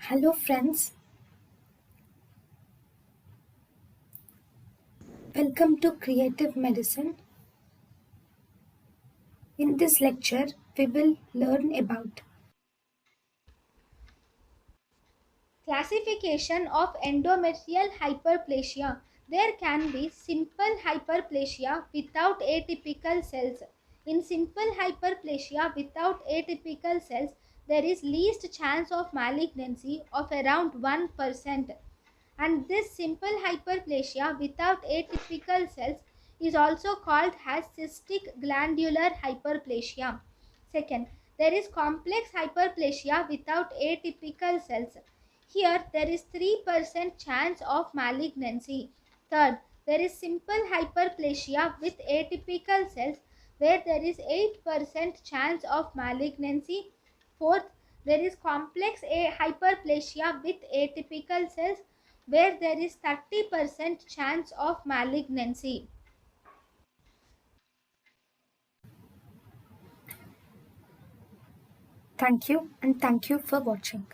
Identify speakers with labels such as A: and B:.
A: Hello, friends. Welcome to Creative Medicine. In this lecture, we will learn about
B: Classification of endometrial hyperplasia. There can be simple hyperplasia without atypical cells. In simple hyperplasia without atypical cells, there is least chance of malignancy of around 1%. And this simple hyperplasia without atypical cells is also called as cystic glandular hyperplasia. Second, there is complex hyperplasia without atypical cells. Here, there is 3% chance of malignancy. Third, there is simple hyperplasia with atypical cells where there is 8% chance of malignancy. Fourth, there is complex hyperplasia with atypical cells where there is 30% chance of malignancy.
A: thank you and thank you for watching.